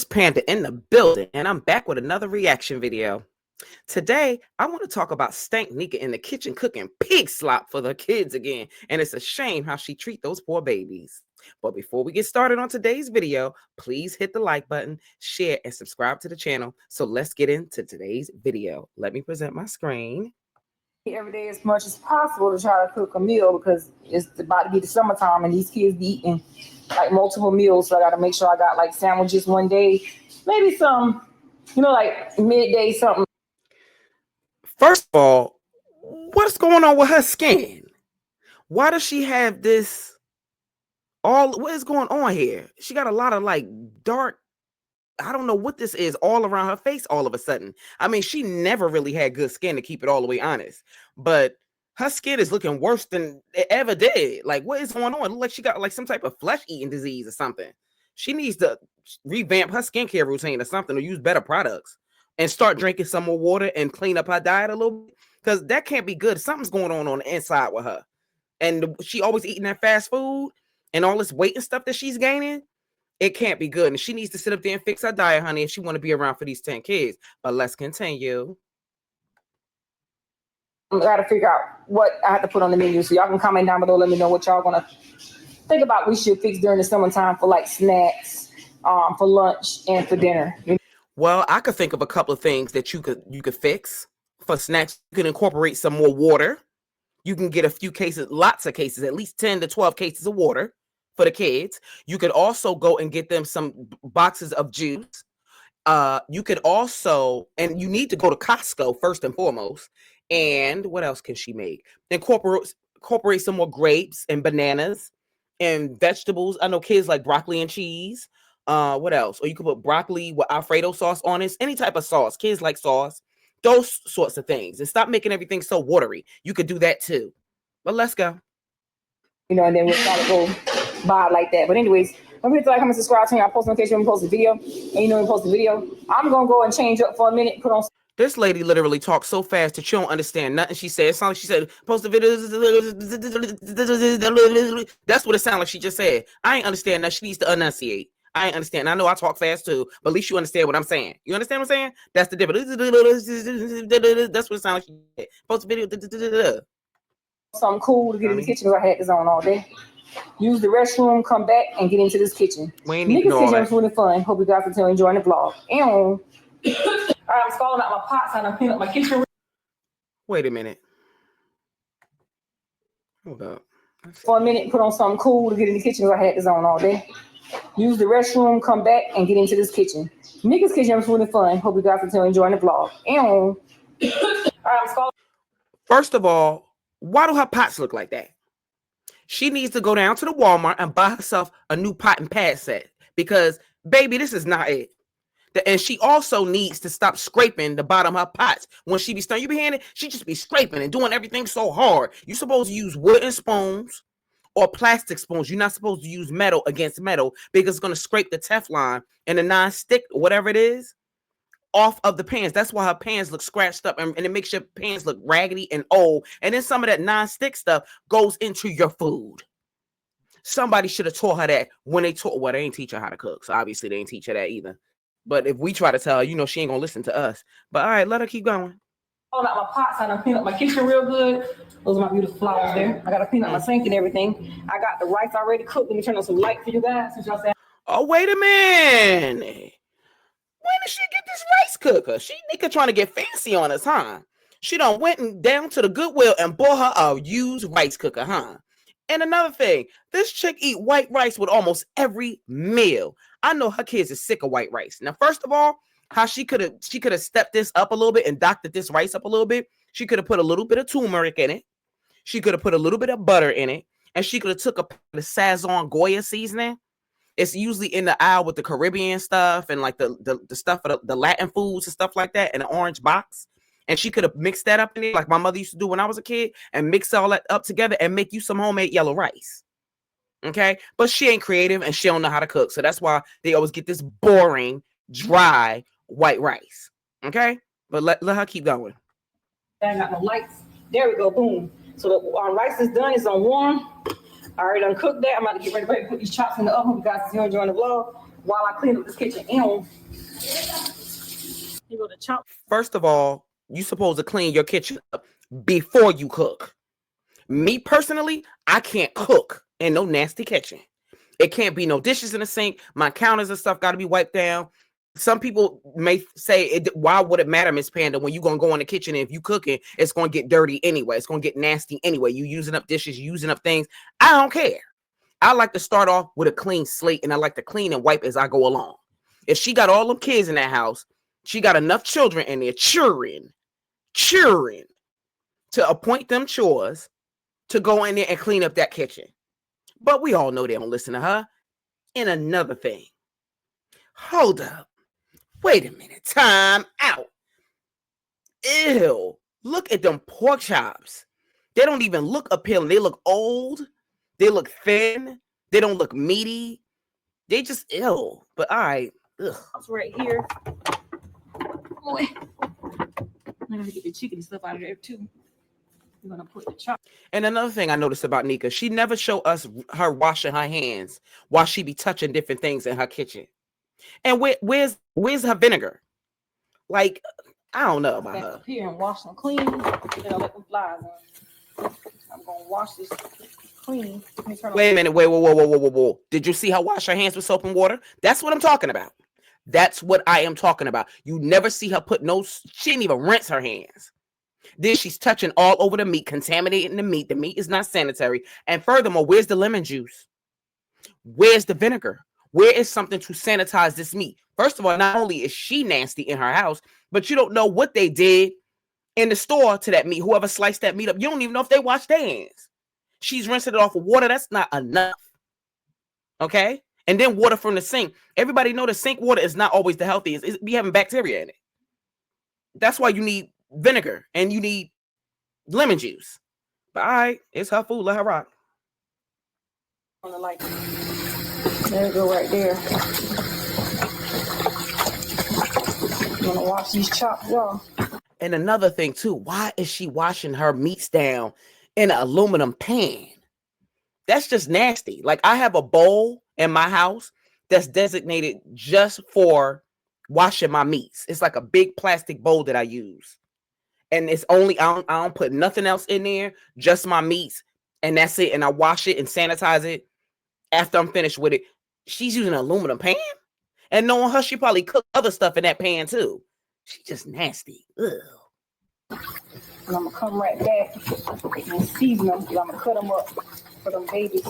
Panda in the building, and I'm back with another reaction video. Today, I want to talk about StankNika in the kitchen cooking pig slop for the kids again, and it's a shame how she treat those poor babies. But before we get started on today's video, please hit the like button, share, and subscribe to the channel. So let's get into today's video. Let me present my screen. Every day as much as possible to try to cook a meal because it's about to be the summertime and these kids be eating like multiple meals. So I got to make sure I got like sandwiches one day, maybe some, like midday something. First of all, what's going on with her skin? Why does she have this? What is going on here? She got a lot of like dark, I don't know what this is, all around her face all of a sudden. I mean, she never really had good skin, to keep it all the way honest. But her skin is looking worse than it ever did. Like, what is going on? It looks like she got like some type of flesh-eating disease or something. She needs to revamp her skincare routine or something, or use better products and start drinking some more water and clean up her diet a little bit, because that can't be good. Something's going on the inside with her. And she always eating that fast food and all this weight and stuff that she's gaining. It can't be good. And she needs to sit up there and fix her diet, honey, if she want to be around for these 10 kids. But let's continue. I got to figure out what I have to put on the menu. So y'all can comment down below. Let me know what y'all going to think about we should fix during the summertime for like snacks, for lunch, and for dinner. Well, I could think of a couple of things that you could fix for snacks. You can incorporate some more water. You can get a few cases, lots of cases, at least 10 to 12 cases of water for the kids. You could also go and get them some boxes of juice. You could also, and you need to go to Costco first and foremost. And what else can she make? Incorporate some more grapes and bananas and vegetables. I know kids like broccoli and cheese. What else? Or you could put broccoli with Alfredo sauce on it. Any type of sauce. Kids like sauce. Those sorts of things. And stop making everything so watery. You could do that too. But let's go. And then we'll try to go by like that. But anyways, don't forget to like, comment, subscribe to me. I post notification when we post a video. And when we post a video, I'm going to go and change up for a minute. Put on. This lady literally talks so fast that you don't understand nothing she said. It sounds like she said, post a video. That's what it sounds like she just said. I ain't understand that. She needs to enunciate. I ain't understand. I know I talk fast too, but at least you understand what I'm saying. You understand what I'm saying? That's the difference. That's what it sounds like she said. Post a video. Something cool to get in the kitchen because I had this on all day. Use the restroom, come back, and get into this kitchen. Nika's kitchen was really fun. Hope you guys are enjoying the vlog. And I'm scalding out my pots and I'm cleaning up my kitchen. Wait a minute. Hold up. For a minute, put on something cool to get in the kitchen because I had this on all day. Use the restroom, come back, and get into this kitchen. Nika's kitchen was really fun. Hope you guys are enjoying the vlog. And I'm scalding. First of all, why do her pots look like that? She needs to go down to the Walmart and buy herself a new pot and pad set, because, baby, this is not it. And she also needs to stop scraping the bottom of her pots. When she be stirring, you be hearing it, she just be scraping and doing everything so hard. You're supposed to use wooden spoons or plastic spoons. You're not supposed to use metal against metal, because it's going to scrape the Teflon and the non-stick, whatever it is, off of the pans. That's why her pans look scratched up, and it makes your pans look raggedy and old. And then some of that non-stick stuff goes into your food. Somebody should have taught her that when they taught. Well, they ain't teach her how to cook, so obviously they ain't teach her that either. But if we try to tell her, she ain't gonna listen to us. But all right, let her keep going. All out my pots and I clean up my kitchen real good. Those are my beautiful flowers there. I gotta clean up my sink and everything. I got the rice already cooked. Let me turn on some light for you guys. Since y'all said, oh, wait a minute. When did she get this rice cooker? She Nika trying to get fancy on us, huh? She done went and down to the Goodwill and bought her a used rice cooker, huh? And another thing, this chick eat white rice with almost every meal. I know her kids are sick of white rice. Now, first of all, how she could have stepped this up a little bit and doctored this rice up a little bit. She could have put a little bit of turmeric in it. She could have put a little bit of butter in it, and she could have took the Sazon Goya seasoning. It's usually in the aisle with the Caribbean stuff and like the stuff for the Latin foods and stuff like that in an orange box. And she could have mixed that up in it like my mother used to do when I was a kid, and mix all that up together and make you some homemade yellow rice. Okay? But she ain't creative and she don't know how to cook. So that's why they always get this boring, dry white rice. Okay, but let her keep going. I ain't got no lights. There we go. Boom. So the rice is done. It's on warm. I already done cooked that. I'm about to get ready to put these chops in the oven. You guys see you enjoying the vlog while I clean up this kitchen. Here go the chop. First of all, you supposed to clean your kitchen up before you cook. Me personally, I can't cook in no nasty kitchen. It can't be no dishes in the sink. My counters and stuff got to be wiped down. Some people may say, why would it matter, Miss Panda, when you're going to go in the kitchen and if you cooking, it's going to get dirty anyway. It's going to get nasty anyway. You using up dishes, using up things. I don't care. I like to start off with a clean slate, and I like to clean and wipe as I go along. If she got all them kids in that house, she got enough children in there cheering to appoint them chores to go in there and clean up that kitchen. But we all know they don't listen to her. And another thing. Hold up. Wait a minute. Time out. Ew. Look at them pork chops. They don't even look appealing. They look old. They look thin. They don't look meaty. They just ill. But all right. Ugh. It's right here. Boy. I gotta get the chicken stuff out of there too. I'm gonna put the chop. And another thing I noticed about Nika, she never show us her washing her hands while she be touching different things in her kitchen. And where's her vinegar? Like, I don't know about her. Up here and wash them clean. Then I'll let them flies on. I'm gonna wash this clean. Wait a minute. Whoa. Did you see her wash her hands with soap and water? That's what I'm talking about. That's what I am talking about. You never see her put she didn't even rinse her hands. Then she's touching all over the meat, contaminating the meat. The meat is not sanitary. And furthermore, where's the lemon juice? Where's the vinegar? Where is something to sanitize this meat? First of all, not only is she nasty in her house, but you don't know what they did in the store to that meat. Whoever sliced that meat up, you don't even know if they washed their hands. She's rinsing it off with water. That's not enough. Okay? And then water from the sink. Everybody know the sink water is not always the healthiest. It be having bacteria in it. That's why you need vinegar and you need lemon juice. But all right, it's her food. Let her rock. On the light. There we go, right there. I'm gonna wash these chops, y'all. And another thing too, why is she washing her meats down in an aluminum pan? That's just nasty. Like, I have a bowl in my house that's designated just for washing my meats. It's like a big plastic bowl that I use. And it's only, I don't put nothing else in there, just my meats, and that's it. And I wash it and sanitize it after I'm finished with it. She's using an aluminum pan? And knowing her, she probably cooked other stuff in that pan too. She's just nasty. Ugh. And I'm gonna come right back and season them. I'm gonna cut them up for them babies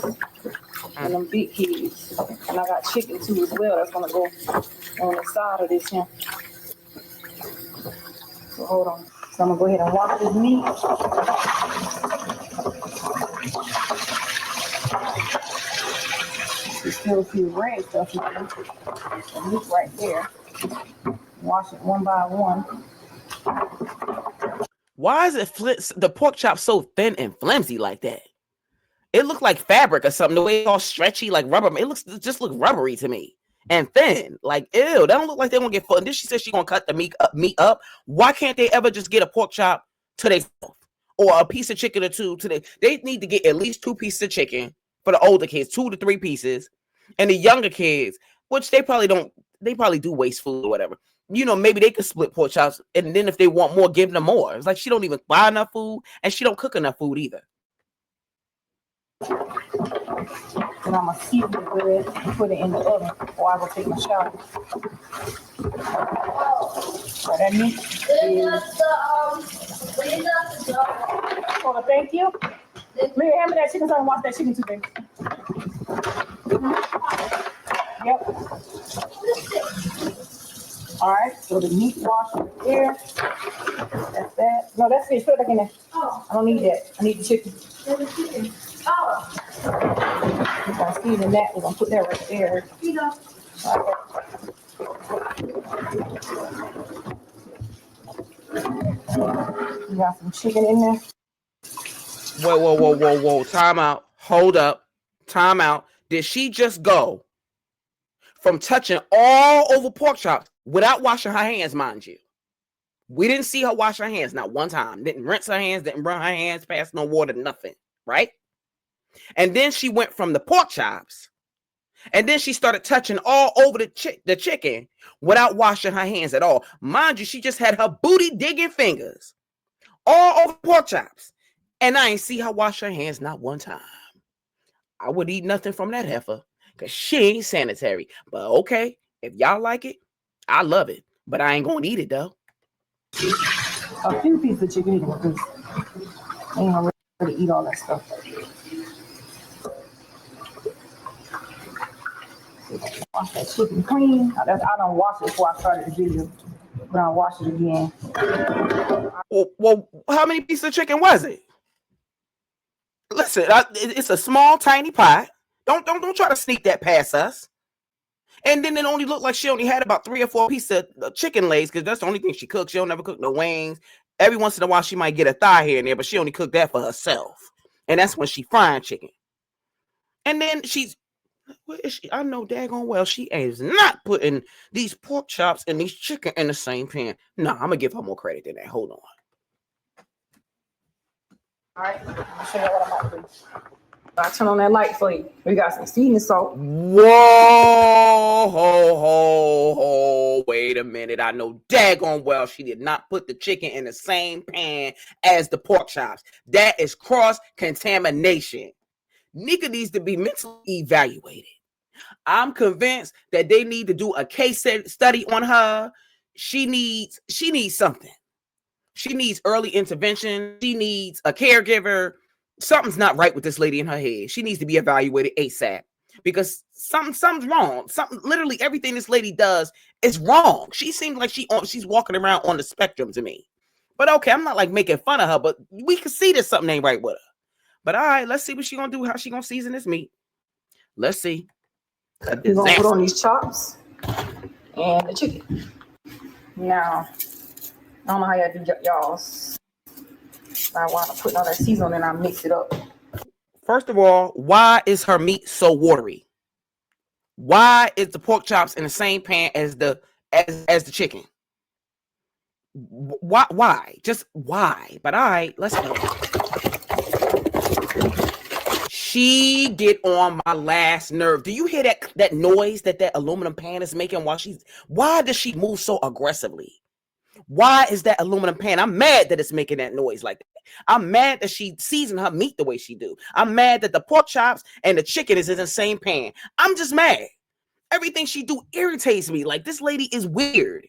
and them big kids. And I got chicken too as well. That's gonna go on the side of this here. So hold on. So I'm gonna go ahead and wash this meat. There's still a few red stuff in there. The meat right there. Wash it one by one. Why is the pork chop so thin and flimsy like that? It looked like fabric or something. The way it's all stretchy like rubber. It just look rubbery to me. And thin. Like, ew. They don't look like they're going to get full. And then she said she's going to cut the meat up. Why can't they ever just get a pork chop to themselves? Or a piece of chicken or two to they need to get at least 2 pieces of chicken for the older kids. 2 to 3 pieces. And the younger kids, which they probably do waste food or whatever. You know, maybe they could split pork chops, and then if they want more, give them more. It's like she don't even buy enough food, and she don't cook enough food either. And I'm gonna season the bread and put it in the oven before I go take my shower. So that meat is... Oh, thank you. Leah, hand me that chicken so I can wash that chicken too, baby. Yep. All right, so the meat wash right there. That's that. No, that's fish. Put it back in there. Oh. I don't need that. I need the chicken. There's the chicken. Oh. We're going to season that. We're going to put that right there. You got some chicken in there. Whoa. Time out. Hold up. Time out. Did she just go from touching all over pork chops without washing her hands, mind you? We didn't see her wash her hands not one time. Didn't rinse her hands, didn't run her hands past no water, nothing, right? And then she went from the pork chops, and then she started touching all over the chicken without washing her hands at all. Mind you, she just had her booty digging fingers all over pork chops, and I ain't see her wash her hands not one time. I would eat nothing from that heifer because she ain't sanitary. But okay, if y'all like it, I love it. But I ain't gonna eat it though. A few pieces of chicken because I ain't gonna really eat all that stuff. Wash that chicken clean. I don't wash it before I started the video, but I'll wash it again. Well, how many pieces of chicken was it? Listen, it's a small, tiny pot. Don't try to sneak that past us. And then it only looked like she only had about 3 or 4 pieces of chicken legs because that's the only thing she cooks. She don't never cook no wings. Every once in a while, she might get a thigh here and there, but she only cooked that for herself. And that's when she frying chicken. And then where is she? I know daggone well she is not putting these pork chops and these chicken in the same pan. No, I'm going to give her more credit than that. Hold on. All right, I'll show you what I'm about to do. I turn on that light for you. We got some seasoning salt. Whoa, ho, wait a minute. I know daggone well she did not put the chicken in the same pan as the pork chops. That is cross-contamination. Nika needs to be mentally evaluated. I'm convinced that they need to do a case study on her. She needs something. She needs early intervention. She needs a caregiver. Something's not right with this lady in her head. She needs to be evaluated ASAP because something's wrong. Literally everything this lady does is wrong. She seems like she's walking around on the spectrum to me. But okay, I'm not like making fun of her, but we can see that something ain't right with her. But all right, let's see what she gonna do. How she gonna season this meat? Let's see. We're gonna put on these chops and the chicken. Now, I don't know how y'all do y'all's. I want to put all that seasoning and I mix it up. First of all, why is her meat so watery? Why is the pork chops in the same pan as the chicken? Why? Just why? But all right, let's go. She get on my last nerve. Do you hear that noise that aluminum pan is making why does she move so aggressively? Why is that aluminum pan? I'm mad that it's making that noise like that. I'm mad that she seasoned her meat the way she do. I'm mad that the pork chops and the chicken is in the same pan. I'm just mad. Everything she do irritates me. Like, this lady is weird.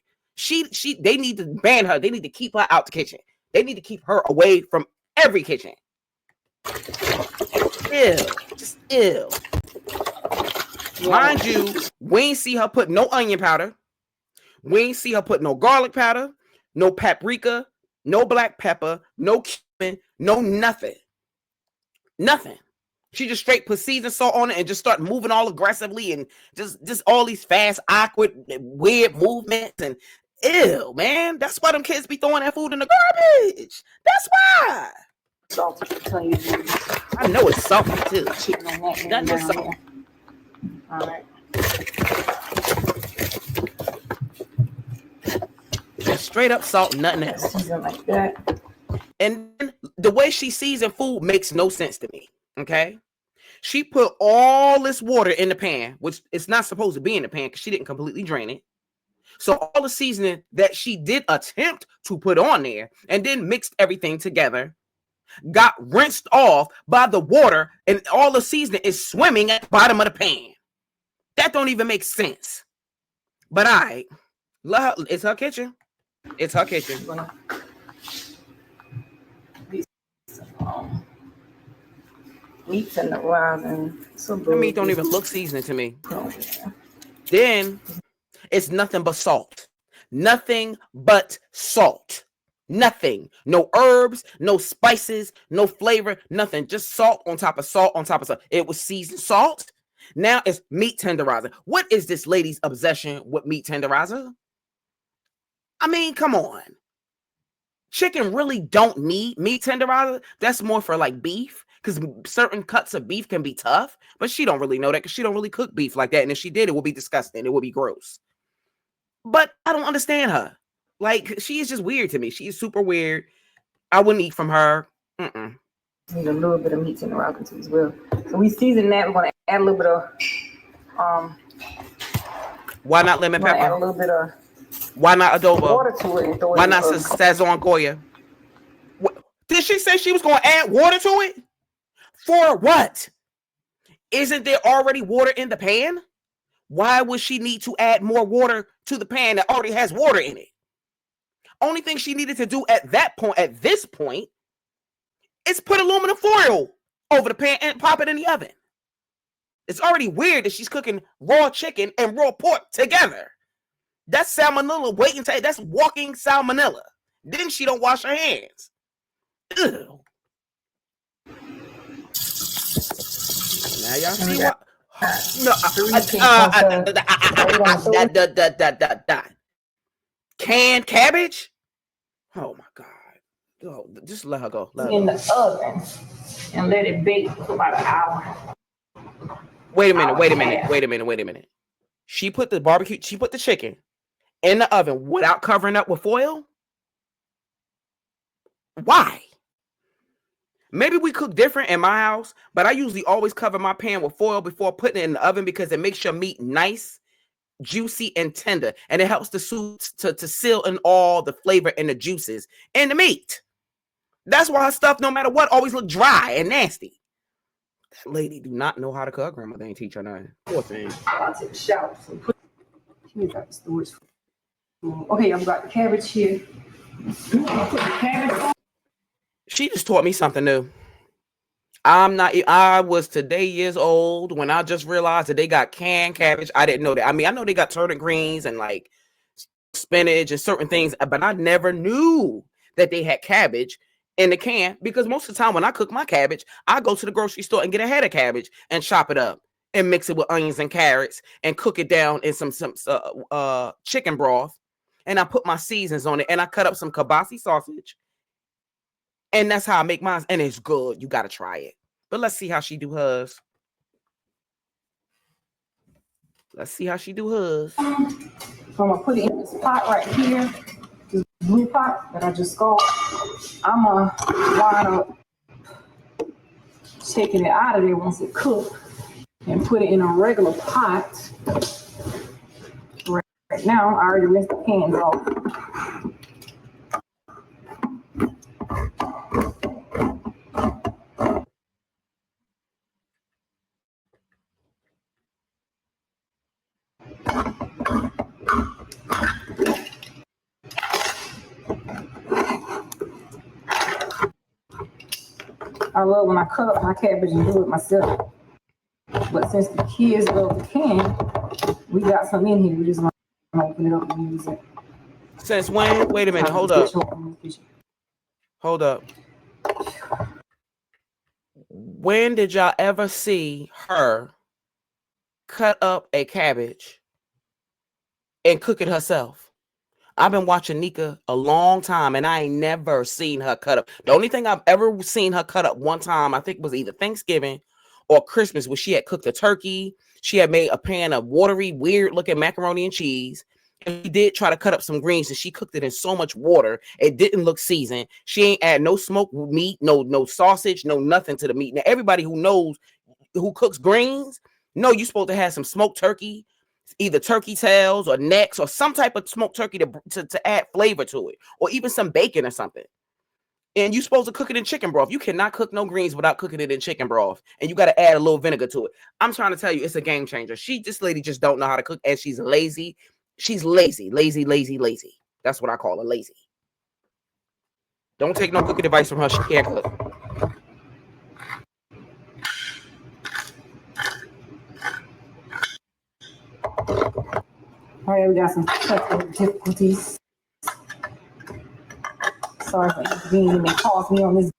They need to ban her. They need to keep her out the kitchen. They need to keep her away from every kitchen. Ew. Just ew. Mind you, we ain't see her put no onion powder. We ain't see her put no garlic powder, no paprika, no black pepper, no cumin, no nothing. Nothing. She just straight put seasoned salt on it and just start moving all aggressively and just all these fast, awkward, weird movements. And ew, man. That's why them kids be throwing that food in the garbage. That's why. Salty, I know it's salty too. Nothing just salty. All right. Straight up salt, nothing else. Season like that. And the way she seasoned food makes no sense to me. Okay. She put all this water in the pan, which it's not supposed to be in the pan because she didn't completely drain it. So all the seasoning that she did attempt to put on there and then mixed everything together got rinsed off by the water, and all the seasoning is swimming at the bottom of the pan. That don't even make sense. But all right, it's her kitchen. It's her kitchen. Meat tenderizing. The meat don't even look seasoned to me. Then it's nothing but salt. Nothing but salt. Nothing. No herbs, no spices, no flavor, nothing. Just salt on top of salt on top of salt. It was seasoned salt. Now it's meat tenderizer. What is this lady's obsession with meat tenderizer? I mean, come on. Chicken really don't need meat tenderizer. That's more for like beef, because certain cuts of beef can be tough, but she don't really know that because she don't really cook beef like that. And if she did, it would be disgusting. It would be gross. But I don't understand her. Like, she is just weird to me. She is super weird. I wouldn't eat from her. Mm-mm. Need a little bit of meat in the rocking too as well. So we season that. We're gonna add a little bit of Why not lemon we're gonna add a pepper? little bit of Why not adobo? water to it and throw it Why in not the oven. Sazon Goya? Did she say she was going to add water to it? For what? Isn't there already water in the pan? Why would she need to add more water to the pan that already has water in it? Only thing she needed to do at this point, is put aluminum foil over the pan and pop it in the oven. It's already weird that she's cooking raw chicken and raw pork together. That's salmonella waiting to, that's walking salmonella. Then she don't wash her hands. Ew. Now y'all see what? No, canned cabbage? Oh my God. Oh, just let her go. Let her in go. the oven and let it bake for about an hour. Wait a minute. She put the chicken in the oven without covering up with foil? Why? Maybe we cook different in my house, but I usually always cover my pan with foil before putting it in the oven because it makes your meat nice, juicy, and tender. And it helps the soup to seal in all the flavor and the juices in the meat. That's why her stuff, no matter what, always look dry and nasty. That lady do not know how to cook. Grandmother ain't teach her nothing. Poor thing. I'll take a shower. So here's got the storage. Okay, I've got the cabbage here. Put the cabbage on. She just taught me something new. I was today years old when I just realized that they got canned cabbage. I didn't know that. I mean, I know they got turnip greens and like spinach and certain things, but I never knew that they had cabbage in the can because most of the time when I cook my cabbage, I go to the grocery store and get a head of cabbage and chop it up and mix it with onions and carrots and cook it down in some chicken broth. And I put my seasons on it and I cut up some kielbasa sausage. And that's how I make mine. And it's good. You got to try it. But let's see how she do hers. So I'm going to put it in this pot right here. This blue pot that I just got. I'm going to wind up taking it out of there once it cooks and put it in a regular pot. Right now, I already rinsed the pans off. I love when I cut up my cabbage and do it myself. But since the kids love the can, we got some in here. We just want to open it up and use it. Since when? Wait a minute. Hold up. When did y'all ever see her cut up a cabbage and cook it herself? I've been watching Nika a long time and I ain't never seen her cut up. The only thing I've ever seen her cut up one time, I think was either Thanksgiving or Christmas, where she had cooked a turkey. She had made a pan of watery, weird looking macaroni and cheese. And she did try to cut up some greens and she cooked it in so much water. It didn't look seasoned. She ain't add no smoked meat, no sausage, no nothing to the meat. Now, everybody who knows who cooks greens, know you're supposed to have some smoked turkey, either turkey tails or necks or some type of smoked turkey to add flavor to it, or even some bacon or something. And you're supposed to cook it in chicken broth. You cannot cook no greens without cooking it in chicken broth. And you got to add a little vinegar to it. I'm trying to tell you, it's a game changer. This lady just don't know how to cook, and she's lazy. She's lazy. That's what I call her, lazy. Don't take no cooking advice from her. She can't cook. All right, we got some technical difficulties. Sorry for inconveniencing and caused me on this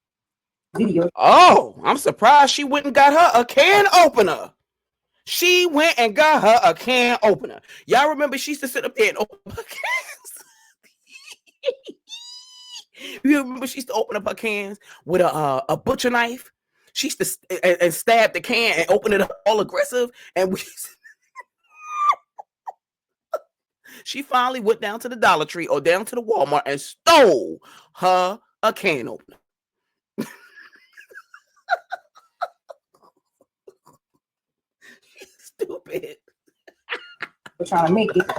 video. Oh, I'm surprised she went and got her a can opener. She went and got her a can opener. Y'all remember she used to sit up there and open her cans? You remember she used to open up her cans with a butcher knife? She used to and stab the can and open it up all aggressive. And She finally went down to the Dollar Tree or down to the Walmart and stole her a can opener. Stupid. We're trying to make it.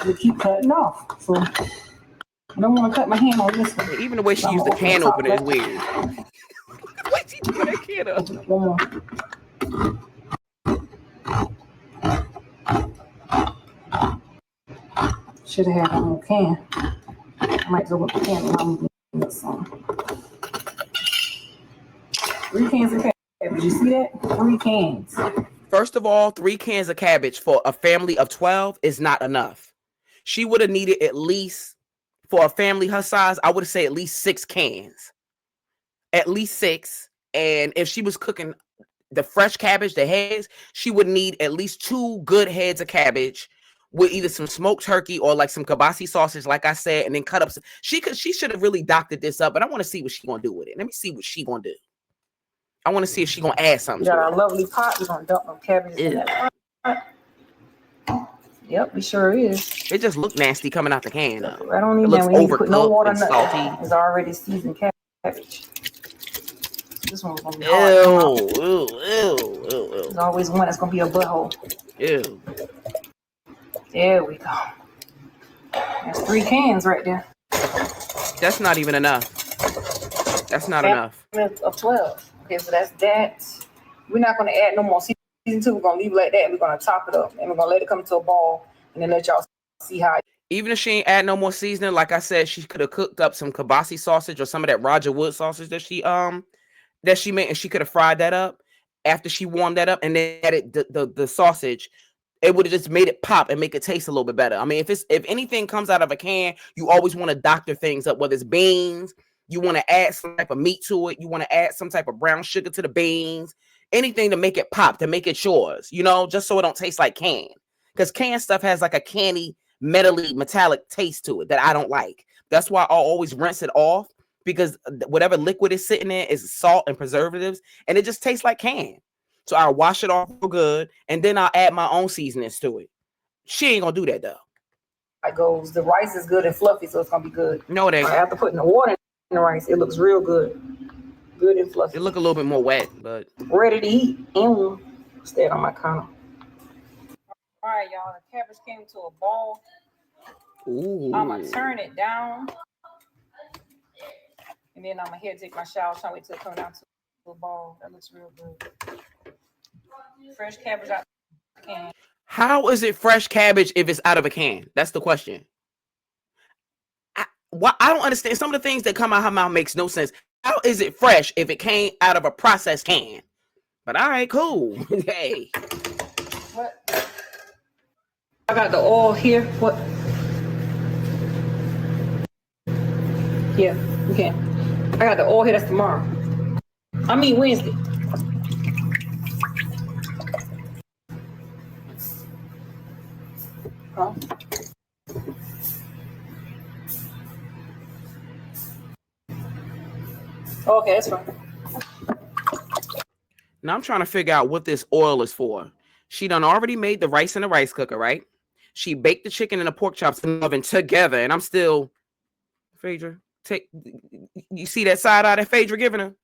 We keep cutting off. So I don't want to cut my hand on this one. Even the way she used the can opener is weird. The way she threw that can up. One more. Should have had one more can. I might go with the can and I'm moving some. 3 cans of cabbage. You see that? 3 cans. First of all, 3 cans of cabbage for a family of 12 is not enough. She would have needed at least, for a family her size, I would say at least 6 cans. At least 6. And if she was cooking the fresh cabbage, the heads, she would need at least 2 good heads of cabbage with either some smoked turkey or like some kielbasa sausage, like I said, and then cut up. She should have really doctored this up, but I want to see what she's gonna do with it. Let me see what she's gonna do. I want to see if she's gonna add something. We got our lovely pot. We're gonna dump them cabbage in that pot. Yep, it sure is. It just looked nasty coming out the can. I don't even know. We ain't put no water in it. It's already seasoned cabbage. This one's gonna be hard. Ew. There's always one that's gonna be a butthole. Ew. There we go. That's 3 cans right there. That's not even enough. That's not enough. Of 12. Okay, so that's that. We're not gonna add no more season 2. We're gonna leave it like that. We're gonna top it up and we're gonna let it come to a ball and then let y'all see how. Even if she ain't add no more seasoning, like I said, she could have cooked up some kielbasa sausage or some of that Roger Wood sausage that she made, and she could have fried that up after she warmed that up and then added the sausage. It would have just made it pop and make it taste a little bit better. I mean, if anything comes out of a can, you always want to doctor things up, whether it's beans, you want to add some type of meat to it, you want to add some type of brown sugar to the beans, anything to make it pop, to make it yours, just so it don't taste like can. Because canned stuff has like a canny, metally, metallic taste to it that I don't like. That's why I'll always rinse it off, because whatever liquid is sitting there is salt and preservatives, and it just tastes like can. So I'll wash it off real good, and then I'll add my own seasonings to it. She ain't gonna do that though. It goes. The rice is good and fluffy, so it's gonna be good. No, it ain't. After putting the water in the rice, it looks real good. Good and fluffy. It look a little bit more wet, but ready to eat. Stay on my counter. All right, y'all. The cabbage came to a ball. Ooh. I'm gonna turn it down, and then I'm gonna head take my shower. Try to wait till it come down to a ball. That looks real good. Fresh cabbage out of the can. How is it fresh cabbage if it's out of a can? That's the question. I don't understand. Some of the things that come out of her mouth makes no sense. How is it fresh if it came out of a processed can? But all right, cool. Hey. What? I got the oil here. What? Yeah, you can. I got the oil here. That's tomorrow. I mean Wednesday. Huh? Okay, that's fine. Now I'm trying to figure out what this oil is for. She done already made the rice in the rice cooker, right? She baked the chicken and the pork chops in the oven together, and I'm still, Phaedra, you see that side eye that Phaedra giving her?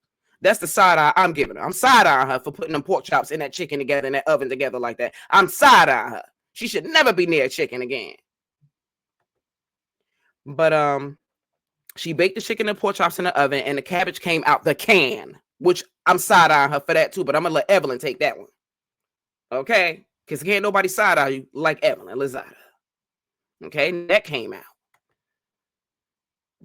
That's the side eye I'm giving her. I'm side eyeing her for putting them pork chops and that chicken together in that oven together like that. I'm side eyeing her. She should never be near chicken again. But she baked the chicken and pork chops in the oven, and the cabbage came out the can, which I'm side eyeing her for that too. But I'm gonna let Evelyn take that one, okay? Because can't nobody side eye you like Evelyn Lozada. Okay, that came out.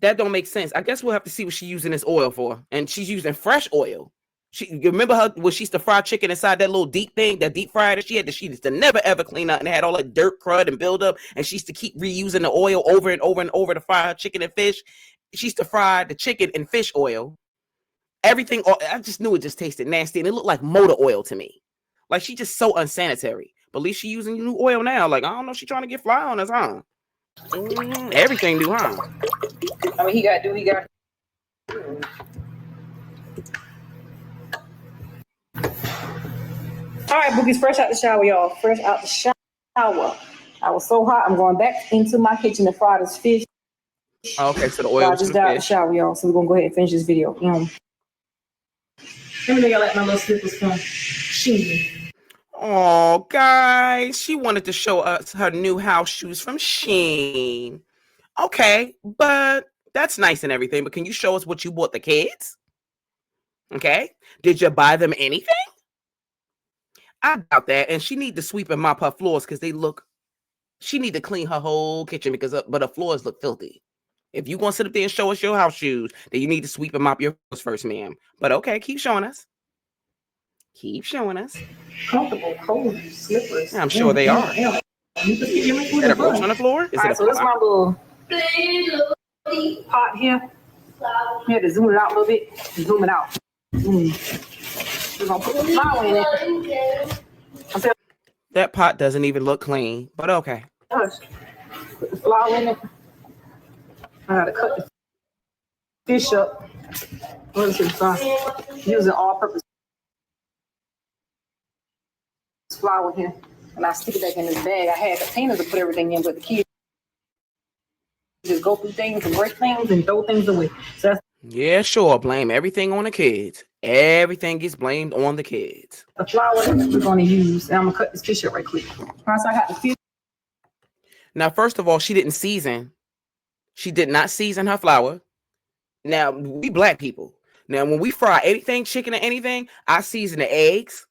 That don't make sense. I guess we'll have to see what she's using this oil for. And she's using fresh oil. You remember her when she used to fry chicken inside that little deep thing, that deep fryer that she used to never ever clean out, and it had all that dirt, crud, and buildup. And she used to keep reusing the oil over and over and over to fry her chicken and fish. She used to fry the chicken and fish oil. Everything. I just knew it just tasted nasty, and it looked like motor oil to me. Like she's just so unsanitary. But at least she's using new oil now. Like I don't know, she's trying to get fly on us, huh? Everything do, huh? I mean, he got. All right, Boogie's fresh out the shower, y'all. Fresh out the shower. I was so hot. I'm going back into my kitchen to fry this fish. Okay, so the So oil I was just for the got out the fish. shower, y'all. So we're gonna go ahead and finish this video. Let me know y'all like my little slippers from Shein. Oh, guys, she wanted to show us her new house shoes from Shein. Okay, but that's nice and everything, but can you show us what you bought the kids? Okay, did you buy them anything? I doubt that, and she need to sweep and mop her floors because they look. She need to clean her whole kitchen but her floors look filthy. If you gonna sit up there and show us your house shoes, then you need to sweep and mop your floors first, ma'am. But okay, keep showing us. Keep showing us. Comfortable, cozy slippers. I'm sure they are. You can see Is that a roach on the floor? Is All it right, so this is my little pot here. You have to zoom it out a little bit. Zoom it out. We're gonna put the flour in it. That pot doesn't even look clean, but okay. Put the flour in it. I gotta cut the fish up. What is it? Using all-purpose flour here, and I stick it back in this bag. I had containers to put everything in, but the kids just go through things and break things and throw things away. So that's Yeah, sure. Blame everything on the kids. Everything gets blamed on the kids. the flour that we're gonna use. And I'm gonna cut this fish up right quick. All right, so I got the fish. Now, first of all, she didn't season. She did not season her flour. Now, we black people. Now, when we fry anything, chicken or anything, I season the eggs.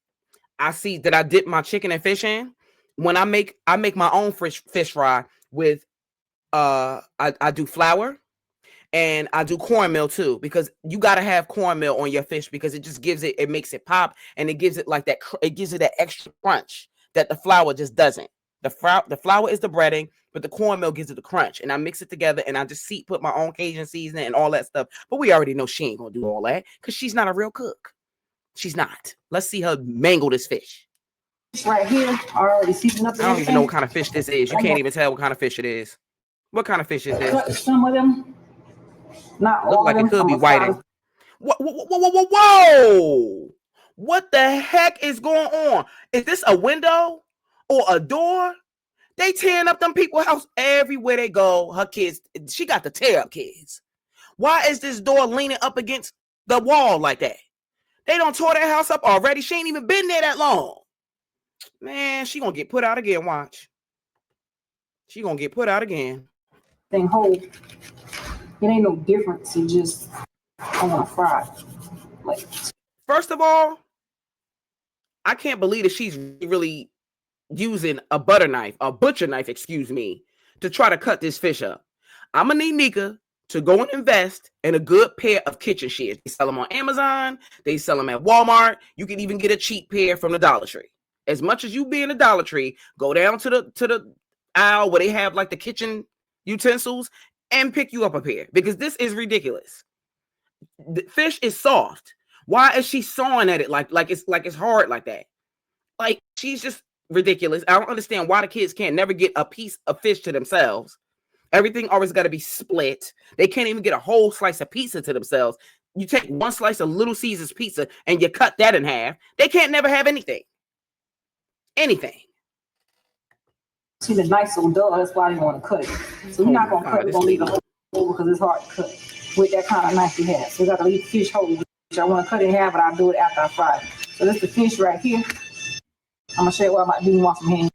I see that I dip my chicken and fish in. When I make my own fish fry with I do flour and I do cornmeal too, because you got to have cornmeal on your fish because it just it makes it pop and it gives it like that, it gives it that extra crunch that the flour just doesn't. The flour is the breading, but the cornmeal gives it the crunch. And I mix it together and I just put my own Cajun seasoning and all that stuff. But we already know she ain't gonna do all that because she's not a real cook. She's not. Let's see her mangle this fish. Right here, I already seasoned up. I don't even know what kind of fish this is. You can't even tell what kind of fish it is. What kind of fish is this? Cut some of them. Not Look all like of them. it could be whiting. Whoa! What the heck is going on? Is this a window or a door? They tearing up them people's house everywhere they go. Her kids, she got the tear up kids. Why is this door leaning up against the wall like that? They don't tore that house up already. She ain't even been there that long. Man, she gonna get put out again. Watch. She gonna get put out again. Thing whole. It ain't no difference. It just I want to fry it. Like, first of all, I can't believe that she's really using a butcher knife, excuse me, to try to cut this fish up. I'm gonna need Nika to go and invest in a good pair of kitchen shears. They sell them on Amazon. They sell them at Walmart. You can even get a cheap pair from the Dollar Tree. As much as you be in the Dollar Tree, go down to the aisle where they have like the kitchen utensils and pick you up a pair because this is ridiculous. The fish is soft. Why is she sawing at it like it's hard like that? Like she's just ridiculous. I don't understand why the kids can't never get a piece of fish to themselves. Everything always got to be split. They can't even get a whole slice of pizza to themselves. You take one slice of Little Caesars pizza and you cut that in half. They can't never have anything. Anything. see the knife so dull, that's why I didn't want to cut it. So we're not gonna cut it, we're gonna leave it whole because it's hard to cut with that kind of knife we have. So we got to leave the fish whole, which I want to cut it in half, but I'll do it after I fry it. So this is the fish right here. I'm gonna show you what I'm about to do and wash my hands.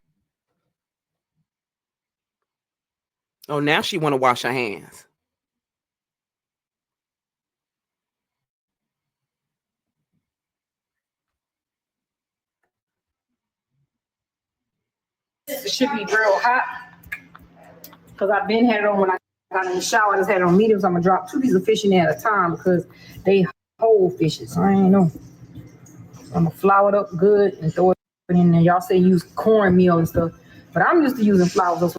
Oh, now she want to wash her hands. It should be real hot because I've been had it on when I got in the shower. I just had it on medium, so I'm gonna drop 2 pieces of fish in there at a time because they whole fishes. So I ain't know. So I'm gonna flour it up good and throw it in there. Y'all say use cornmeal and stuff, but I'm used to using flour, so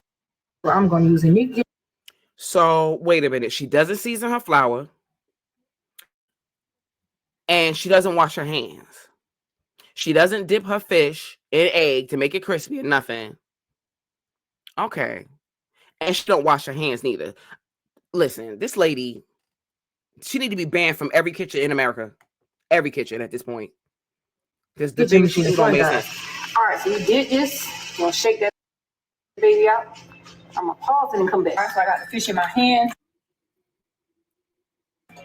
I'm gonna use it. So wait a minute. She doesn't season her flour, and she doesn't wash her hands. She doesn't dip her fish in egg to make it crispy or nothing. Okay. And she don't wash her hands neither. Listen, this lady, she need to be banned from every kitchen in America. Every kitchen at this point. Because the things she do don't make sense. All right, so we did this. We'll shake that baby out. I'm gonna pause it and come back. All right, so I got the fish in my hand. I'm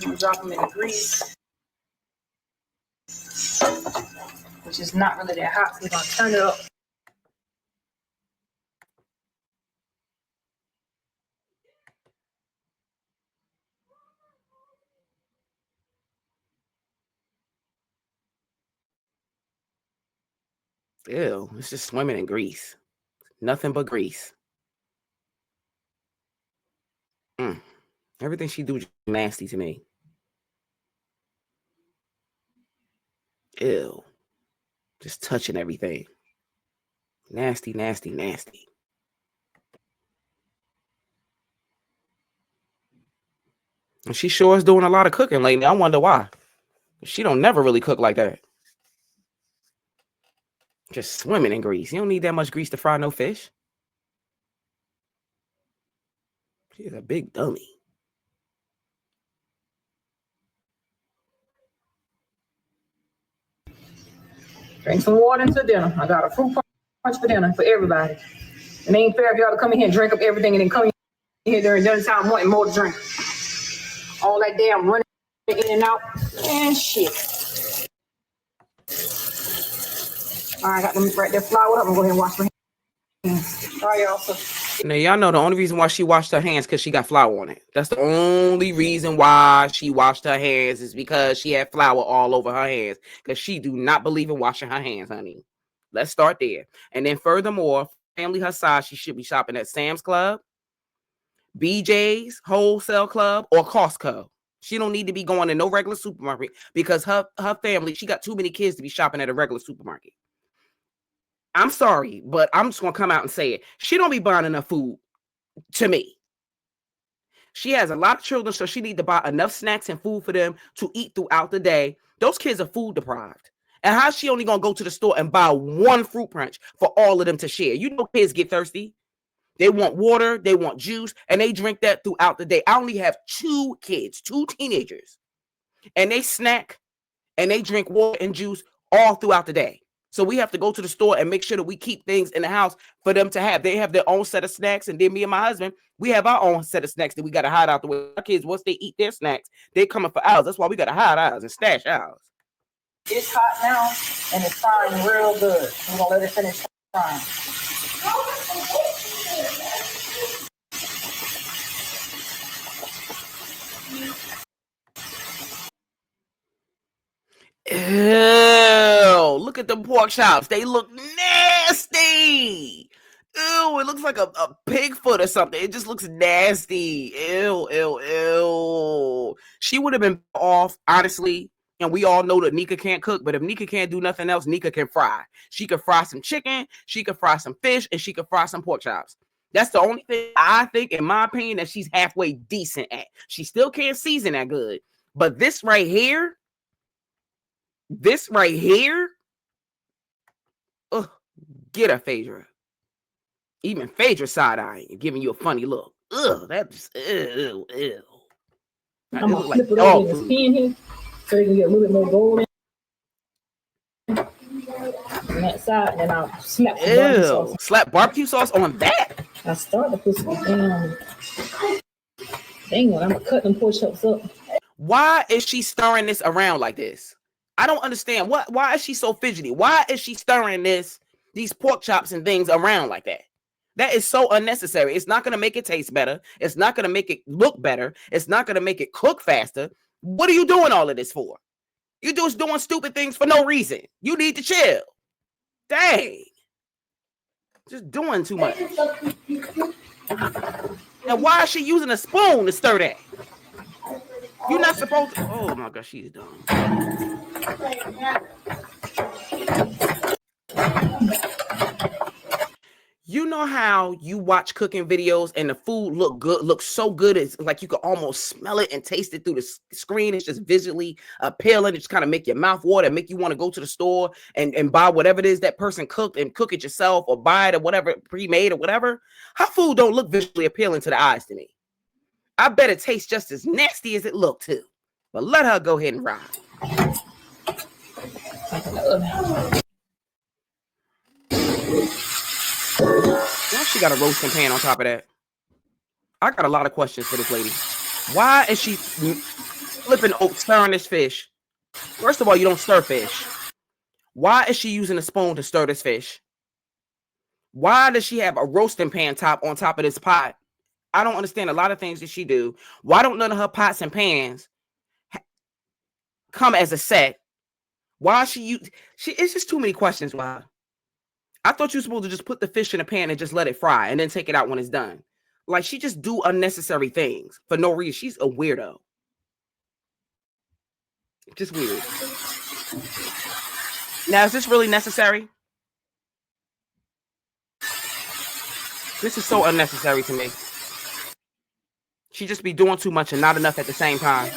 gonna drop them in the grease, which is not really that hot, so we're gonna turn it up. Ew, it's just swimming in grease. Nothing but grease. Everything she do is nasty to me. Ew. Just touching everything. Nasty, nasty, nasty. And she sure is doing a lot of cooking lately. I wonder why. She don't never really cook like that. Just swimming in grease. You don't need that much grease to fry no fish. She's a big dummy. Drink some water into dinner. I got a fruit punch for dinner for everybody. It ain't fair if y'all to come in here and drink up everything and then come in here during dinner time wanting more to drink. All that damn running in and out. And shit. All right, I got them right there floured up. I'm going to go ahead and wash my hands. All right, y'all. So now, y'all know the only reason why she washed her hands because she got flour on it. That's the only reason why she washed her hands is because she had flour all over her hands. Because she do not believe in washing her hands, honey. Let's start there. And then furthermore, family her size, she should be shopping at Sam's Club, BJ's, Wholesale Club, or Costco. She don't need to be going to no regular supermarket because her family, she got too many kids to be shopping at a regular supermarket. I'm sorry, but I'm just going to come out and say it. She don't be buying enough food to me. She has a lot of children, so she need to buy enough snacks and food for them to eat throughout the day. Those kids are food deprived. And how's she only going to go to the store and buy one fruit punch for all of them to share? You know kids get thirsty. They want water, they want juice, and they drink that throughout the day. I only have 2 kids, 2 teenagers, and they snack and they drink water and juice all throughout the day. So we have to go to the store and make sure that we keep things in the house for them to have. They have their own set of snacks, and then me and my husband, we have our own set of snacks that we got to hide out the way. Our kids, once they eat their snacks, they coming for ours. That's why we got to hide ours and stash ours. it's hot now, and it's frying real good. We're going to let it finish frying. Ew, look at the pork chops. They look nasty. Ew, it looks like a pig foot or something. It just looks nasty. Ew, ew, ew. She would have been off, honestly. And we all know that Nika can't cook, but if Nika can't do nothing else, Nika can fry. She can fry some chicken, she can fry some fish, and she can fry some pork chops. That's the only thing I think, in my opinion, that she's halfway decent at. She still can't season that good. But this right here, ugh, get her, Phaedra. Even Phaedra side-eyeing, giving you a funny look. Ugh, that's ew. I'm gonna flip it over in this pan here so you can get a little bit more golden on that side, and I'll slap the barbecue sauce. Slap barbecue sauce on that? I start to put some dang it, I'm gonna cut them pork chops up. Why is she stirring this around like this? I don't understand. Why is she so fidgety? Why is she stirring these pork chops and things around like that? That is so unnecessary. It's not going to make it taste better. It's not going to make it look better. It's not going to make it cook faster. What are you doing all of this for? You're just doing stupid things for no reason. You need to chill. Dang. Just doing too much. And why is she using a spoon to stir that? You're not supposed to. Oh my gosh, she's dumb. You know how you watch cooking videos and the food looks so good, it's like you can almost smell it and taste it through the screen. It's just visually appealing. It just kind of make your mouth water, make you want to go to the store and buy whatever it is that person cooked and cook it yourself or buy it or whatever, pre-made or whatever. Her food don't look visually appealing to the eyes to me. I bet it tastes just as nasty as it looked too. But let her go ahead and ride. she got a roasting pan on top of that? I got a lot of questions for this lady. Why is she flipping stirring this fish? First of all, you don't stir fish. Why is she using a spoon to stir this fish? Why does she have a roasting pan top on top of this pot? I don't understand a lot of things that she do. Why don't none of her pots and pans come as a set? Why it's just too many questions. Why? I thought you were supposed to just put the fish in a pan and just let it fry and then take it out when it's done. Like, she just do unnecessary things for no reason. She's a weirdo. Just weird. Now, is this really necessary? This is so unnecessary to me. She just be doing too much and not enough at the same time.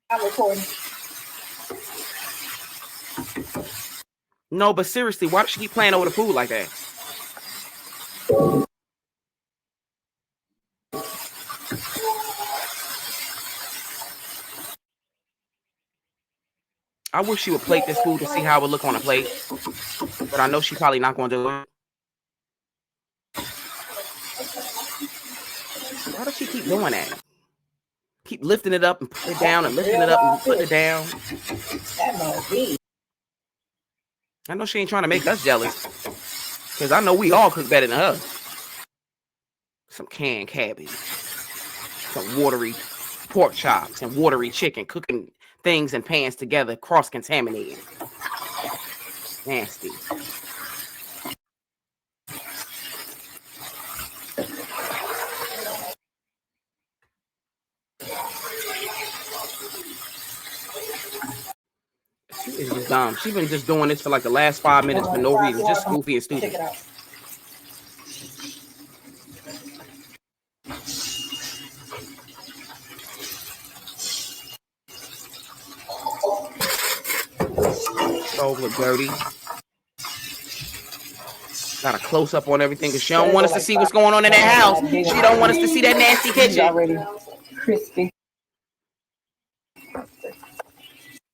I'm recording. No, but seriously, why does she keep playing over the food like that? I wish she would plate this food to see how it would look on a plate. But I know she's probably not going to do it. Why does she keep doing that? Keep lifting it up and putting it down and lifting it up and putting it down. I know she ain't trying to make us jealous. Because I know we all cook better than her. Some canned cabbage. Some watery pork chops and watery chicken. Cooking things and pans together, cross-contaminated. Nasty. She is just dumb. She's been just doing this for like the last 5 minutes for no reason. Just goofy and stupid. Stove look dirty. Got a close up on everything because she don't want us to see what's going on in that house. She don't want us to see that nasty kitchen. Already crispy.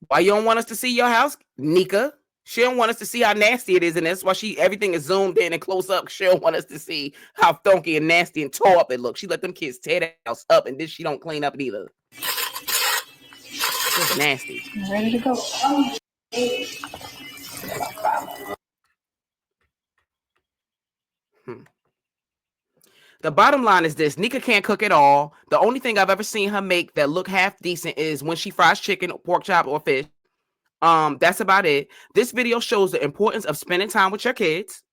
Why you don't want us to see your house, Nika? She don't want us to see how nasty it is, and that's why everything is zoomed in and close up. She don't want us to see how funky and nasty and tore up it looks. She let them kids tear the house up, and then she don't clean up it either. It's nasty. Ready to go. The bottom line is this: Nika can't cook at all. The only thing I've ever seen her make that look half decent is when she fries chicken, pork chop, or fish. That's about it. This video shows the importance of spending time with your kids.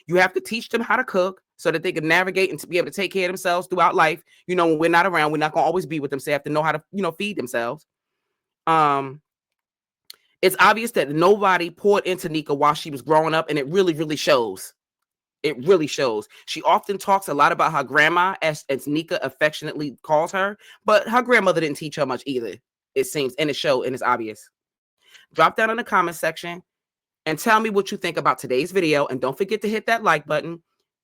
You have to teach them how to cook so that they can navigate and to be able to take care of themselves throughout life. You know, when we're not around, we're not going to always be with them. So they have to know how to, feed themselves. It's obvious that nobody poured into Nika while she was growing up, and it really, really shows. It really shows. She often talks a lot about her grandma, as Nika affectionately calls her, but her grandmother didn't teach her much either, it seems, and it shows, and it's obvious. Drop down in the comment section and tell me what you think about today's video, and don't forget to hit that like button,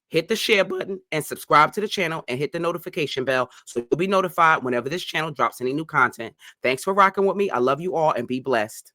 hit the share button, and subscribe to the channel, and hit the notification bell so you'll be notified whenever this channel drops any new content. Thanks for rocking with me. I love you all, and be blessed.